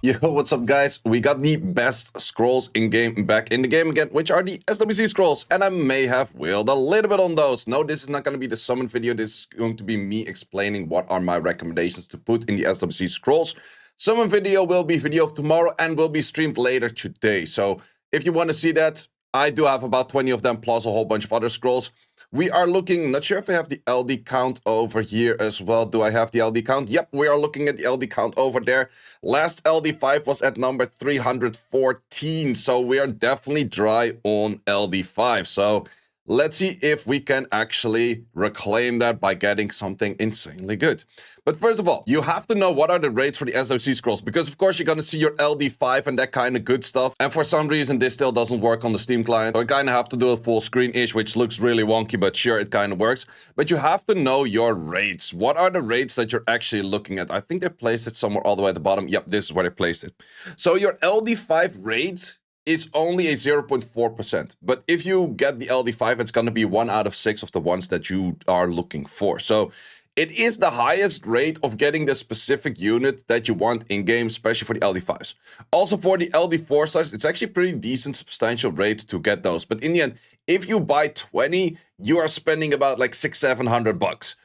Yo, what's up guys? We got the best scrolls in-game back in the game again, which are the SWC scrolls, and I may have wailed a little bit on those. No, this is not going to be the summon video, this is going to be me explaining what are my recommendations to put in the SWC scrolls. Summon video will be video of tomorrow and will be streamed later today, so if you want to see that, I do have about 20 of them plus a whole bunch of other scrolls. We are looking, not sure if I have the LD count over here as well. Do I have the LD count? Yep, we are looking at the LD count over there. Last LD5 was at number 314, so we are definitely dry on LD5. So let's see if we can actually reclaim that by getting something insanely good. But first of all, you have to know what are the rates for the SWC scrolls, because of course you're going to see your LD5 and that kind of good stuff. And for some reason, this still doesn't work on the Steam client. So I kind of have to do it full screen-ish, which looks really wonky, but sure, it kind of works. But you have to know your rates. What are the rates that you're actually looking at? I think they placed it somewhere all the way at the bottom. Yep, this is where they placed it. So your LD5 rate is only a 0.4%. But if you get the LD5, it's going to be 1 out of 6 of the ones that you are looking for. So it is the highest rate of getting the specific unit that you want in-game, especially for the LD5s. Also for the LD4 stars, it's actually pretty decent, substantial rate to get those. But in the end, if you buy 20, you are spending about like $600-700.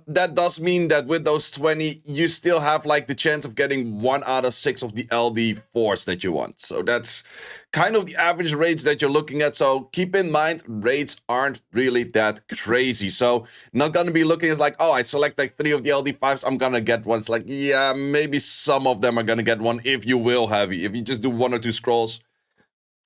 That does mean that with those 20, you still have like the chance of getting 1 out of 6 of the LD4s that you want. So that's kind of the average rates that you're looking at. So keep in mind, rates aren't really that crazy. So not going to be looking as like, oh, I select like 3 of the LD5s, I'm going to get one. It's like, yeah, maybe some of them are going to get one if you will heavy. If you just do 1 or 2 scrolls,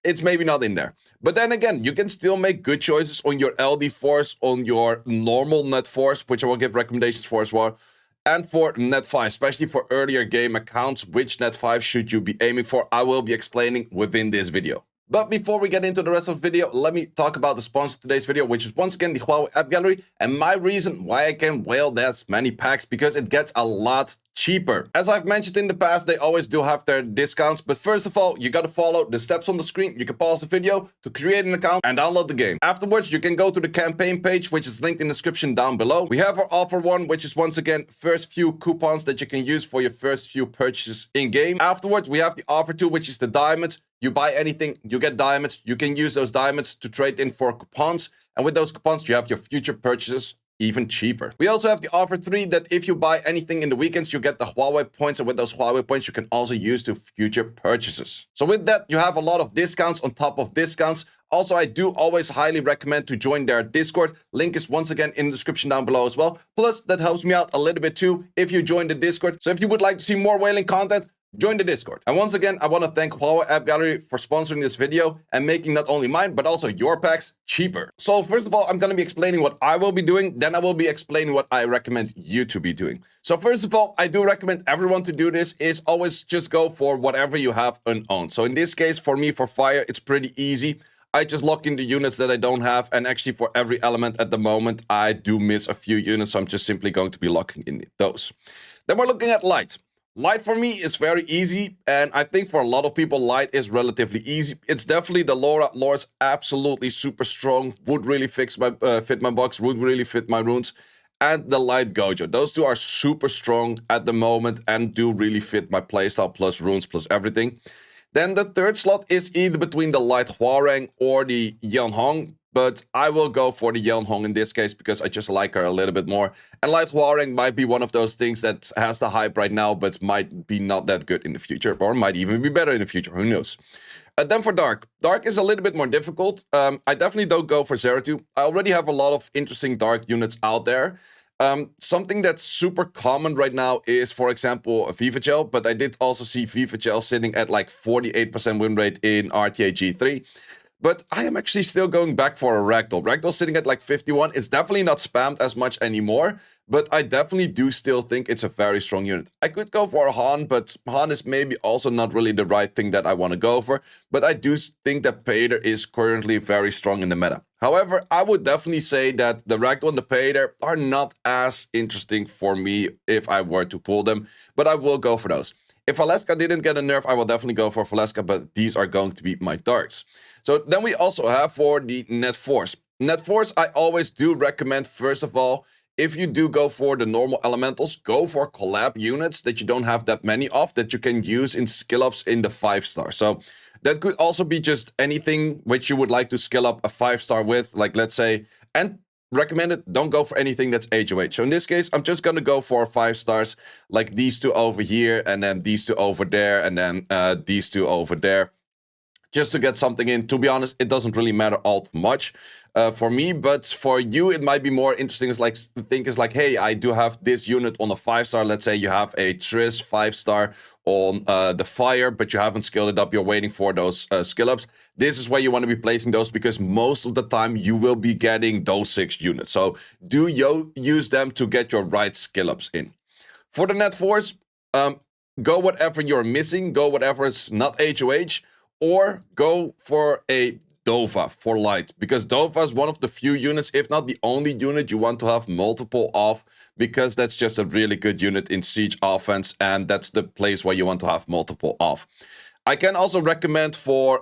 it's maybe not in there. But then again, you can still make good choices on your LD4s, on your normal net 4s, which I will give recommendations for as well, and for net 5, especially for earlier game accounts. Which net 5 should you be aiming for? I will be explaining within this video. But before we get into the rest of the video, let me talk about the sponsor of today's video, which is once again the Huawei app gallery, and my reason why I can whale that many packs, because it gets a lot cheaper. As I've mentioned in the past, they always do have their discounts, but first of all, you gotta follow the steps on the screen. You can pause the video to create an account and download the game. Afterwards, you can go to the campaign page, which is linked in the description down below. We have our offer 1, which is once again first few coupons that you can use for your first few purchases in game. Afterwards, we have the offer 2, which is the diamonds. You buy anything, you get diamonds. You can use those diamonds to trade in for coupons. And with those coupons, you have your future purchases even cheaper. We also have the offer 3 that if you buy anything in the weekends, you get the Huawei points. And with those Huawei points, you can also use to future purchases. So with that, you have a lot of discounts on top of discounts. Also, I do always highly recommend to join their Discord. Link is once again in the description down below as well. Plus, that helps me out a little bit too if you join the Discord. So if you would like to see more whaling content, join the Discord. And once again, I want to thank Huawei App Gallery for sponsoring this video and making not only mine, but also your packs cheaper. So first of all, I'm going to be explaining what I will be doing. Then I will be explaining what I recommend you to be doing. So first of all, I do recommend everyone to do this is always just go for whatever you have unowned. So in this case, for me, for fire, it's pretty easy. I just lock in the units that I don't have, and actually for every element at the moment, I do miss a few units, so I'm just simply going to be locking in those. Then we're looking at light. Light for me is very easy, and I think for a lot of people, light is relatively easy. It's definitely the Laura. Laura's absolutely super strong, would really fit my box, would really fit my runes, and the light Gojo. Those two are super strong at the moment and do really fit my playstyle, plus runes, plus everything. Then the third slot is either between the light Huarang or the Yanhong, but I will go for the Yanhong in this case because I just like her a little bit more. And light Huarang might be one of those things that has the hype right now, but might be not that good in the future, or might even be better in the future, who knows. Then for Dark. Dark is a little bit more difficult. I definitely don't go for Zeratul. I already have a lot of interesting Dark units out there. Something that's super common right now is, for example, a Viva Gel, but I did also see Viva Gel sitting at like 48% win rate in RTA G3. But I am actually still going back for a Ragdoll. Ragdoll sitting at like 51. It's definitely not spammed as much anymore, but I definitely do still think it's a very strong unit. I could go for a Han, but Han is maybe also not really the right thing that I want to go for. But I do think that Pader is currently very strong in the meta. However, I would definitely say that the Ragdoll and the Pader are not as interesting for me if I were to pull them, but I will go for those. If Valeska didn't get a nerf, I will definitely go for Valeska, but these are going to be my darks. So then we also have for the net force. Net force, I always do recommend, first of all, if you do go for the normal elementals, go for collab units that you don't have that many of that you can use in skill ups in the 5-star. So that could also be just anything which you would like to skill up a 5-star with, like let's say, and recommended, don't go for anything that's HOH. So in this case, I'm just gonna go for 5 stars, like these two over here, and then these two over there, and then these two over there, just to get something in. To be honest, it doesn't really matter all too much for me, but for you, it might be more interesting. It's like, think is like, hey, I do have this unit on a 5-star. Let's say you have a Triss 5-star on the fire, but you haven't skilled it up. You're waiting for those skill ups. This is where you want to be placing those, because most of the time you will be getting those 6 units. So do you use them to get your right skill ups in. For the net force, go whatever you're missing, go whatever is not HOH, or go for a Dova for light, because Dova is one of the few units, if not the only unit, you want to have multiple of, because that's just a really good unit in siege offense, and that's the place where you want to have multiple of. I can also recommend for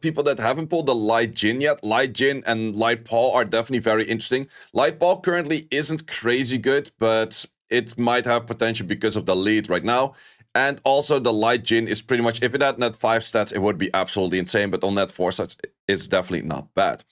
people that haven't pulled the Light Jin yet, Light Jin and Light Paul are definitely very interesting. Light Paul currently isn't crazy good, but it might have potential because of the lead right now. And also the Light Jin is pretty much, if it had net 5 stats, it would be absolutely insane. But on net 4 stats, it's definitely not bad.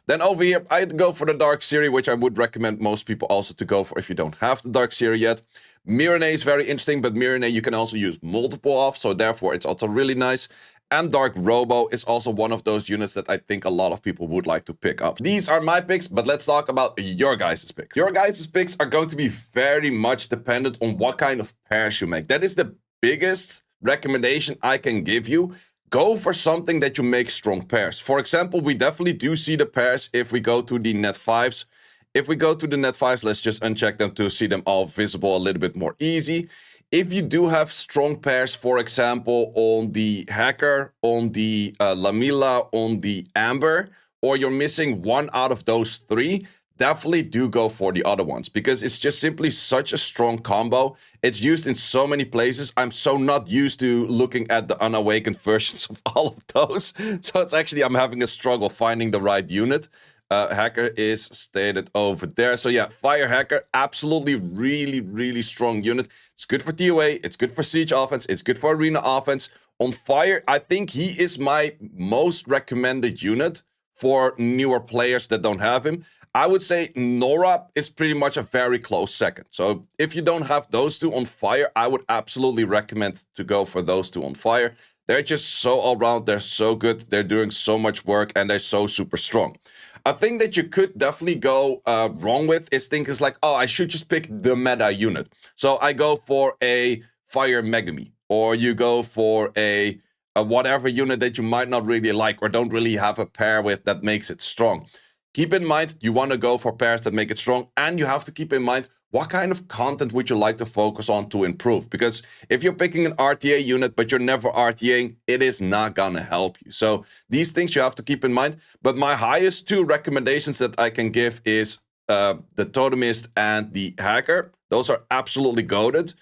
Then over here, I'd go for the Dark Series, which I would recommend most people also to go for if you don't have the Dark Series yet. Mirane is very interesting, but Mirane you can also use multiple of, so therefore it's also really nice. And Dark Robo is also one of those units that I think a lot of people would like to pick up. These are my picks, but let's talk about your guys' picks. Your guys' picks are going to be very much dependent on what kind of pairs you make. That is the biggest recommendation I can give you. Go for something that you make strong pairs. For example, we definitely do see the pairs if we go to the net 5s. If we go to the net 5s, let's just uncheck them to see them all visible a little bit more easy. If you do have strong pairs, for example, on the Hacker, on the Lamila, on the Amber, or you're missing one out of those 3, definitely do go for the other ones, because it's just simply such a strong combo. It's used in so many places. I'm so not used to looking at the unawakened versions of all of those. So it's actually, I'm having a struggle finding the right unit. Hacker is stated over there. So yeah, Fire Hacker, absolutely really strong unit. It's good for TOA, it's good for siege offense, it's good for arena offense. On Fire, I think he is my most recommended unit for newer players that don't have him. I would say Nora is pretty much a very close second. So if you don't have those two on Fire, I would absolutely recommend to go for those two on Fire. They're just so all around, they're so good, they're doing so much work, and they're so super strong. A thing that you could definitely go wrong with is thinking like, oh, I should just pick the meta unit. So I go for a Fire Megami, or you go for a whatever unit that you might not really like or don't really have a pair with that makes it strong. Keep in mind, you want to go for pairs that make it strong, and you have to keep in mind what kind of content would you like to focus on to improve. Because if you're picking an RTA unit, but you're never RTAing, it is not gonna help you. So these things you have to keep in mind. But my highest 2 recommendations that I can give is the Totemist and the Hacker. Those are absolutely goated.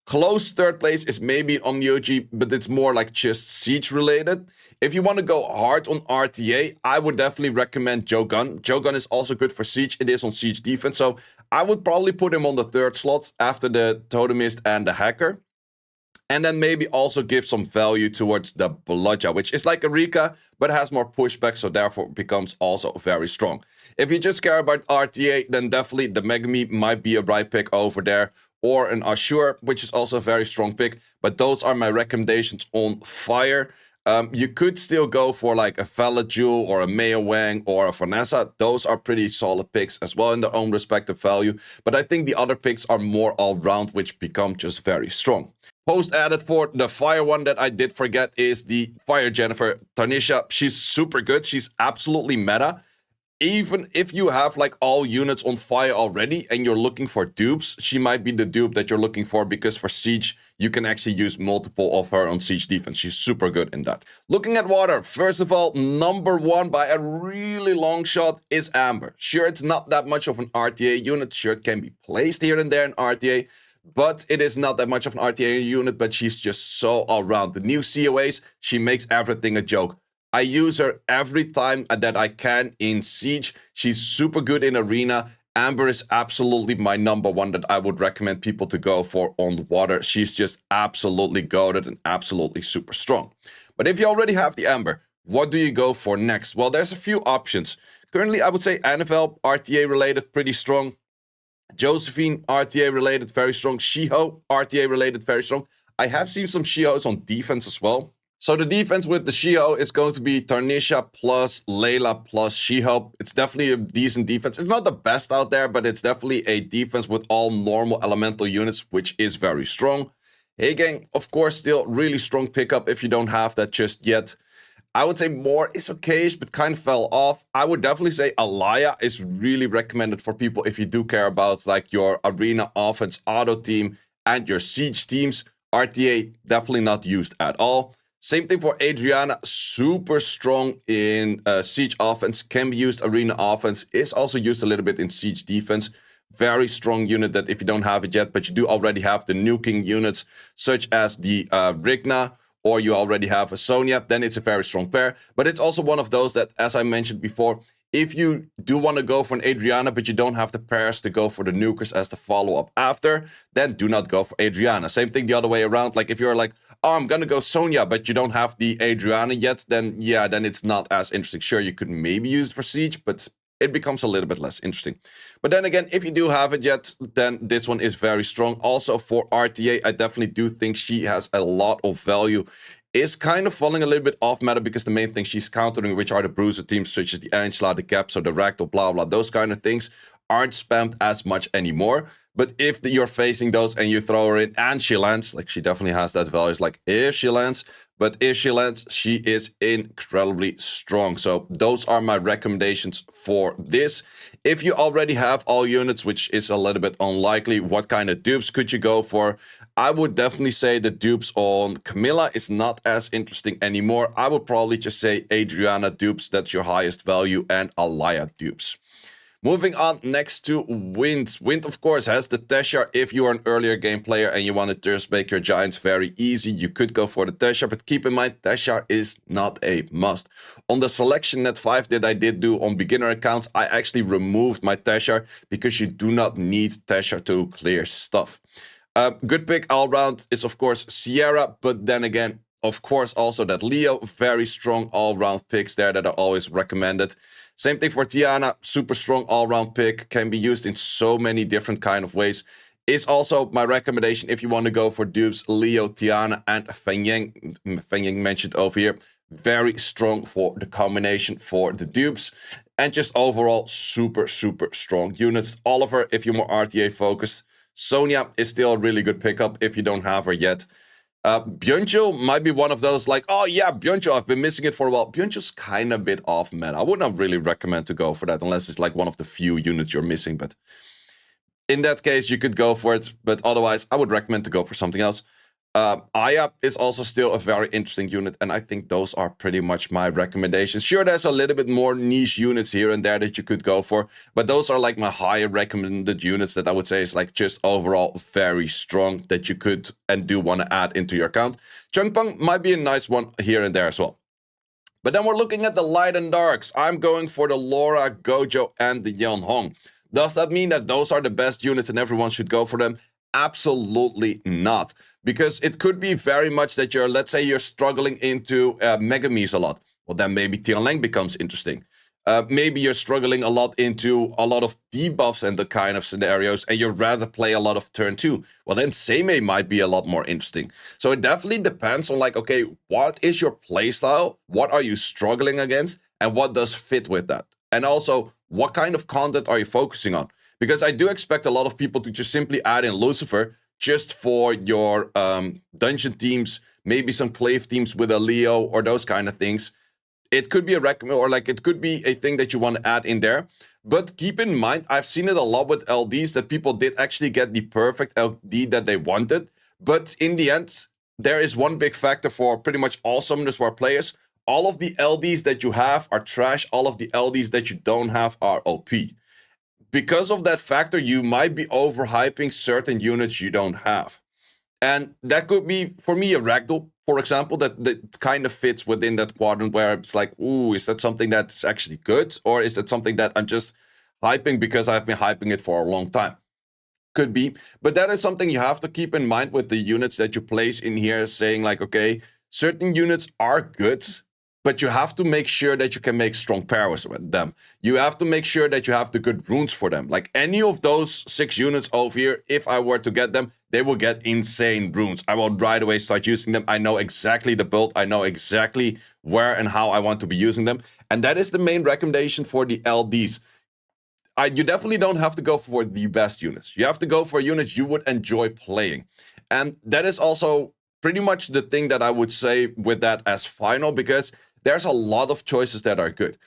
Close third place is maybe OmniOG, but it's more like just siege related. If you want to go hard on RTA, I would definitely recommend Joe Gunn. Joe Gunn is also good for siege. It is on siege defense, so I would probably put him on the 3rd slot after the Totemist and the Hacker. And then maybe also give some value towards the Bludja, which is like a Rika, but has more pushback, so therefore becomes also very strong. If you just care about RTA, then definitely the Megami might be a right pick over there. Or an Ashur, which is also a very strong pick. But those are my recommendations on Fire. You could still go for like a Valajul or a Maya Wang or a Vanessa. Those are pretty solid picks as well in their own respective value. But I think the other picks are more all-round, which become just very strong. Post added for the Fire one that I did forget is the Fire Jennifer Tarnisha. She's super good. She's absolutely meta. Even if you have like all units on Fire already and you're looking for dupes, she might be the dupe that you're looking for, because for siege, you can actually use multiple of her on siege defense. She's super good in that. Looking at water, first of all, number 1 by a really long shot is Amber. Sure, it's not that much of an RTA unit. Sure, it can be placed here and there in RTA, but it is not that much of an RTA unit, but she's just so all around. The new COAs, she makes everything a joke. I use her every time that I can in siege. She's super good in arena, Amber is absolutely my number one that I would recommend people to go for on the water. She's just absolutely goated and absolutely super strong. But if you already have the Amber, what do you go for next? Well, there's a few options. Currently, I would say NFL, RTA related, pretty strong. Josephine, RTA related, very strong. Shiho, RTA related, very strong. I have seen some Shihos on defense as well. So the defense with the Shiho is going to be Tarnisha plus Layla plus Shiho. It's definitely a decent defense. It's not the best out there, but it's definitely a defense with all normal elemental units, which is very strong. Hey gang, of course, still really strong pickup if you don't have that just yet. I would say more is okay, but kind of fell off. I would definitely say Alaya is really recommended for people if you do care about like your arena offense auto team and your siege teams. RTA definitely not used at all. Same thing for Adriana, super strong in siege offense, can be used Arena offense, is also used a little bit in siege defense. Very strong unit that if you don't have it yet, but you do already have the nuking units, such as the Rigna, or you already have a Sonya, then it's a very strong pair. But it's also one of those that, as I mentioned before, if you do want to go for an Adriana, but you don't have the pairs to go for the nukers as the follow-up after, then do not go for Adriana. Same thing the other way around. Like if you're like, oh, I'm gonna go Sonya, but you don't have the Adriana yet, then yeah, then it's not as interesting. Sure, you could maybe use it for Siege, but it becomes a little bit less interesting. But then again, if you do have it yet, then this one is very strong. Also for RTA, I definitely do think she has a lot of value. Is kind of falling a little bit off meta because the main thing she's countering, which are the bruiser teams such as the Angela, the Caps, or the Ragdoll, blah, blah, those kind of things aren't spammed as much anymore. But if you're facing those and you throw her in and she lands, like she definitely has that value. It's like if she lands, but if she lands, she is incredibly strong. So those are my recommendations for this. If you already have all units, which is a little bit unlikely, what kind of dupes could you go for? I would definitely say the dupes on Camilla is not as interesting anymore. I would probably just say Adriana dupes, that's your highest value, and Alaya dupes. Moving on next to Wind. Wind, of course, has the Tesha. If you are an earlier game player and you want to just make your Giants very easy, you could go for the Tesha. But keep in mind, Tesha is not a must. On the selection net 5 that I did do on beginner accounts, I actually removed my Tesha because you do not need Tesha to clear stuff. Good pick all round is, of course, Sierra. But then again, of course, also that Leo. Very strong all-round picks there that are always recommended. Same thing for Tiana, super strong all-round pick, can be used in so many different kind of ways. Is also my recommendation if you want to go for dupes, Leo, Tiana, and Feng Yang. Feng Yang mentioned over here, very strong for the combination for the dupes. And just overall, super, super strong units. Oliver, if you're more RTA focused. Sonya is still a really good pickup if you don't have her yet. Byuncho might be one of those like, oh yeah, Byuncho, I've been missing it for a while. Byuncho's kind of a bit off meta. I would not really recommend to go for that unless it's like one of the few units you're missing. But in that case, you could go for it. But otherwise, I would recommend to go for something else. Aya is also still a very interesting unit, and I think those are pretty much my recommendations. Sure, there's a little bit more niche units here and there that you could go for, but those are like my higher recommended units that I would say is like just overall very strong that you could and do want to add into your account. Chungpang might be a nice one here and there as well. But then we're looking at the light and darks. I'm going for the Laura, Gojo, and the Yeonhong. Does that mean that those are the best units and everyone should go for them? Absolutely not. Because it could be very much that you're, let's say you're struggling into Megamis a lot. Well, then maybe Tianlang becomes interesting. Maybe you're struggling a lot into a lot of debuffs and the kind of scenarios, and you'd rather play a lot of turn 2. Well, then Seimei might be a lot more interesting. So it definitely depends on like, okay, what is your playstyle? What are you struggling against? And what does fit with that? And also, what kind of content are you focusing on? Because I do expect a lot of people to just simply add in Lucifer just for your dungeon teams, maybe some clave teams with a Leo or those kind of things. It could be a recommend, or like it could be a thing that you want to add in there. But keep in mind, I've seen it a lot with LDs that people did actually get the perfect LD that they wanted. But in the end, there is one big factor for pretty much all Summoners War players. All of the LDs that you have are trash. All of the LDs that you don't have are OP. Because of that factor, you might be overhyping certain units you don't have. And that could be, for me, a Ragdoll, for example, that kind of fits within that quadrant where it's like, ooh, is that something that's actually good? Or is that something that I'm just hyping because I've been hyping it for a long time. Could be, but that is something you have to keep in mind with the units that you place in here, saying like, okay, certain units are good, but you have to make sure that you can make strong pairs with them. You have to make sure that you have the good runes for them. Like any of those 6 units over here, if I were to get them, they will get insane runes. I will right away start using them. I know exactly the build. I know exactly where and how I want to be using them. And that is the main recommendation for the LDs. You definitely don't have to go for the best units. You have to go for units you would enjoy playing. And that is also pretty much the thing that I would say with that as final, because there's a lot of choices that are good.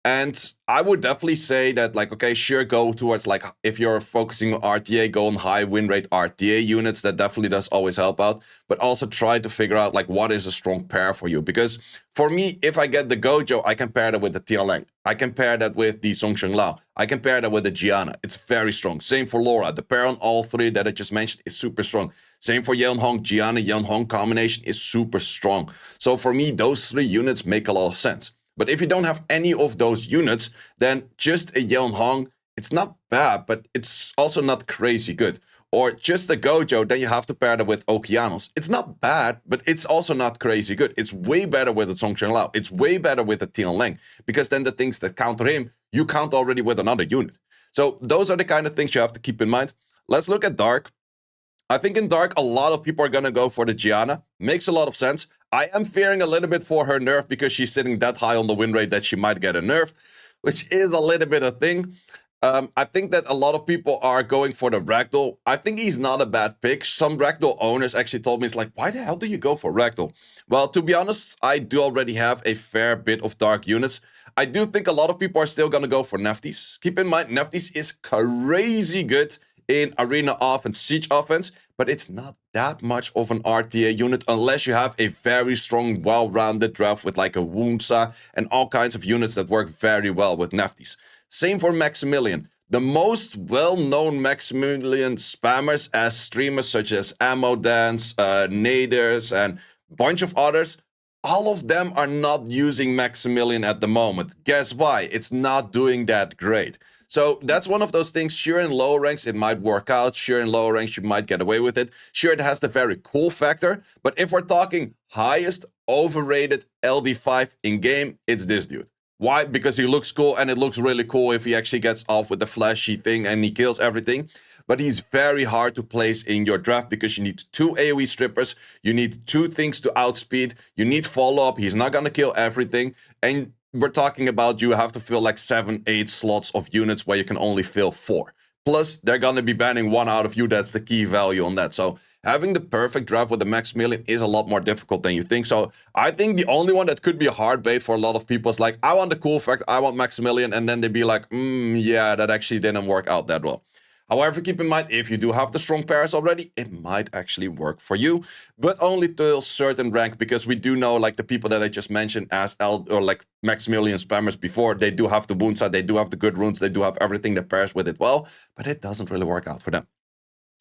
And I would definitely say that, like, okay, sure, go towards, like, if you're focusing on RTA, go on high win rate RTA units. That definitely does always help out. But also try to figure out, like, what is a strong pair for you. Because for me, if I get the Gojo, I can pair that with the Tianlang. I can pair that with the Zhongsheng Lao. I can pair that with the Gianna. It's very strong. Same for Laura. The pair on all 3 that I just mentioned is super strong. Same for Yeonhong. Gianna, Yeonhong combination is super strong. So for me, those 3 units make a lot of sense. But if you don't have any of those units, then just a Yeonhong, it's not bad, but it's also not crazy good. Or just a Gojo, then you have to pair that with Okeanos. It's not bad, but it's also not crazy good. It's way better with the Zhongsheng Lao. It's way better with the Tianlang, because then the things that counter him, you count already with another unit. So those are the kind of things you have to keep in mind. Let's look at Dark. I think in Dark, a lot of people are going to go for the Gianna. Makes a lot of sense. I am fearing a little bit for her nerf because she's sitting that high on the win rate that she might get a nerf, which is a little bit a thing. I think that a lot of people are going for the Ragdoll. I think he's not a bad pick. Some Ragdoll owners actually told me, it's like, why the hell do you go for Ragdoll? Well, to be honest, I do already have a fair bit of Dark units. I do think a lot of people are still going to go for Neftis. Keep in mind, Neftis is crazy good in arena offense, siege offense, but it's not that much of an RTA unit unless you have a very strong, well-rounded draft with like a Wunsa and all kinds of units that work very well with Neftis. Same for Maximilian. The most well-known Maximilian spammers as streamers such as Ammo Dance, Naders, and a bunch of others, all of them are not using Maximilian at the moment. Guess why? It's not doing that great. So that's one of those things. Sure, in lower ranks, it might work out. Sure, in lower ranks, you might get away with it. Sure, it has the very cool factor. But if we're talking highest overrated LD5 in-game, it's this dude. Why? Because he looks cool, and it looks really cool if he actually gets off with the flashy thing and he kills everything. But he's very hard to place in your draft because you need 2 AoE strippers, you need 2 things to outspeed, you need follow-up, he's not gonna kill everything, and we're talking about you have to fill like 7-8 slots of units where you can only fill 4. Plus, they're gonna be banning 1 out of you. That's the key value on that. So having the perfect draft with the Maximilian is a lot more difficult than you think. So I think the only one that could be a hard bait for a lot of people is like, I want the cool factor, I want Maximilian, and then they'd be like, yeah, that actually didn't work out that well. However, keep in mind, if you do have the strong pairs already, it might actually work for you, but only to a certain rank, because we do know, like the people that I just mentioned as or like Maximilian spammers before, they do have the Wunsa, they do have the good runes, they do have everything that pairs with it well, but it doesn't really work out for them.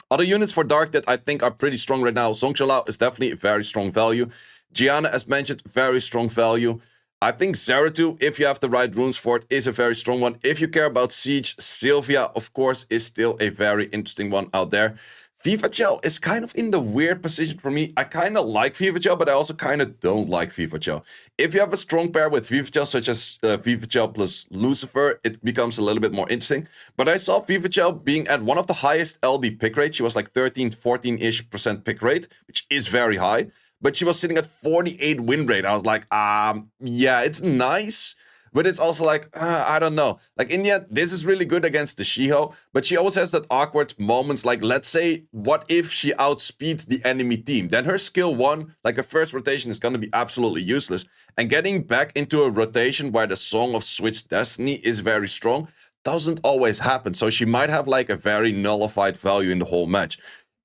Other units for Dark that I think are pretty strong right now, Zhongsheng Lao is definitely a very strong value. Gianna, as mentioned, very strong value. I think Zeratul, if you have the right runes for it, is a very strong one. If you care about Siege, Sylvia, of course, is still a very interesting one out there. Vivaciel is kind of in the weird position for me. I kind of like Vivaciel, but I also kind of don't like Vivaciel. If you have a strong pair with Vivaciel, such as Vivaciel plus Lucifer, it becomes a little bit more interesting. But I saw Vivaciel being at one of the highest LD pick rates. She was like 13, 14-ish% pick rate, which is very high. But she was sitting at 48 win rate. I was like, yeah, it's nice. But it's also like, I don't know. Like, in the end, this is really good against the Shiho. But she always has that awkward moments. Like, let's say, what if she outspeeds the enemy team? Then her skill 1, like her first rotation, is going to be absolutely useless. And getting back into a rotation where the Song of Switch Destiny is very strong doesn't always happen. So she might have like a very nullified value in the whole match.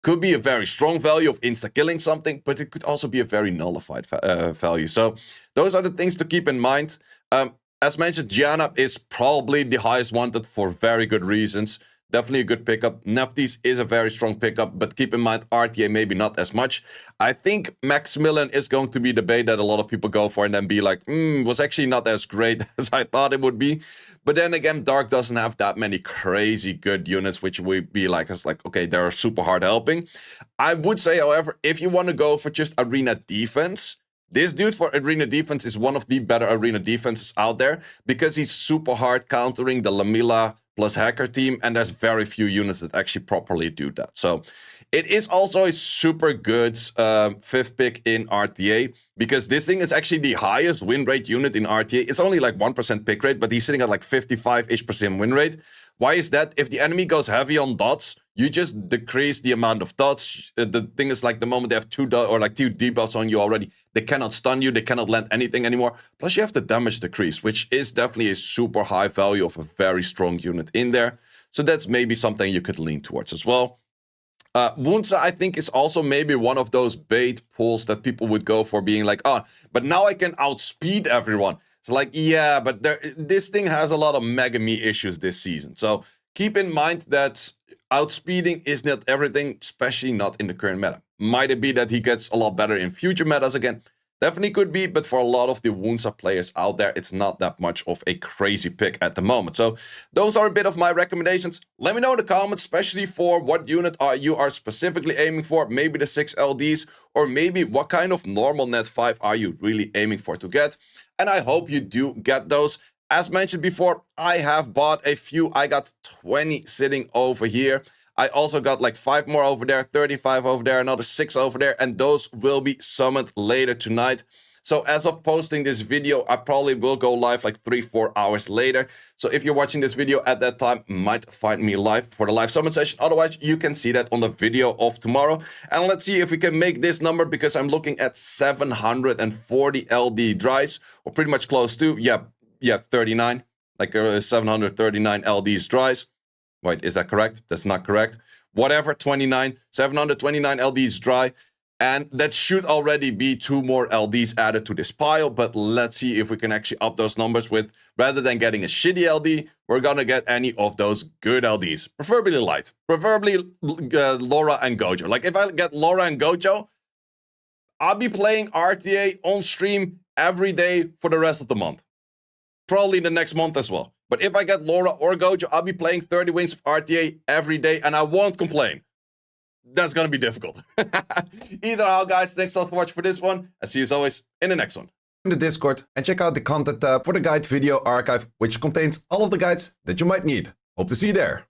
Could be a very strong value of insta-killing something, but it could also be a very nullified value. So those are the things to keep in mind. As mentioned, Gianna is probably the highest wanted for very good reasons. Definitely a good pickup. Neftis is a very strong pickup, but keep in mind, RTA maybe not as much. I think Maximilian is going to be the bait that a lot of people go for and then be like, was actually not as great as I thought it would be. But then again, Dark doesn't have that many crazy good units, which would be like, it's like, okay, they're super hard helping. I would say, however, if you want to go for just arena defense, this dude for arena defense is one of the better arena defenses out there because he's super hard countering the Lamilla plus hacker team, and there's very few units that actually properly do that. So it is also a super good 5th pick in RTA because this thing is actually the highest win rate unit in RTA. It's only like 1% pick rate, but he's sitting at like 55-ish% win rate. Why is that? If the enemy goes heavy on dots, you just decrease the amount of dots. The thing is, like, the moment they have 2 debuffs on you already, they cannot stun you, they cannot land anything anymore. Plus you have the damage decrease, which is definitely a super high value of a very strong unit in there. So that's maybe something you could lean towards as well. Wunsa, I think, is also maybe one of those bait pulls that people would go for, being like, oh, but now I can outspeed everyone. It's like, yeah, but this thing has a lot of Mega Me issues this season. So keep in mind that outspeeding is not everything, especially not in the current meta. Might it be that he gets a lot better in future metas again? Definitely could be, but for a lot of the Wunsa players out there, it's not that much of a crazy pick at the moment. So those are a bit of my recommendations. Let me know in the comments, especially for what unit you are specifically aiming for. Maybe the 6 LDs, or maybe what kind of normal net 5 are you really aiming for to get. And I hope you do get those. As mentioned before, I have bought a few. I got 20 sitting over here. I also got like 5 more over there, 35 over there, another 6 over there, and those will be summoned later tonight. So as of posting this video, I probably will go live like 3-4 hours later. So if you're watching this video at that time, might find me live for the live summon session. Otherwise, you can see that on the video of tomorrow. And let's see if we can make this number, because I'm looking at 740 LD dries, or pretty much close to, yeah, 39, like 739 LDs dries. Wait, is that correct? That's not correct. Whatever, 729 LDs dry. And that should already be 2 more LDs added to this pile. But let's see if we can actually up those numbers with, rather than getting a shitty LD, we're gonna get any of those good LDs. Preferably light. Preferably Laura and Gojo. Like, if I get Laura and Gojo, I'll be playing RTA on stream every day for the rest of the month. Probably the next month as well. But if I get Laura or Gojo, I'll be playing 30 wins of RTA every day, and I won't complain. That's gonna be difficult. Either how, guys, thanks so much for watching for this one. I see you as always in the next one. In the Discord, and check out the content tab for the guide video archive, which contains all of the guides that you might need. Hope to see you there.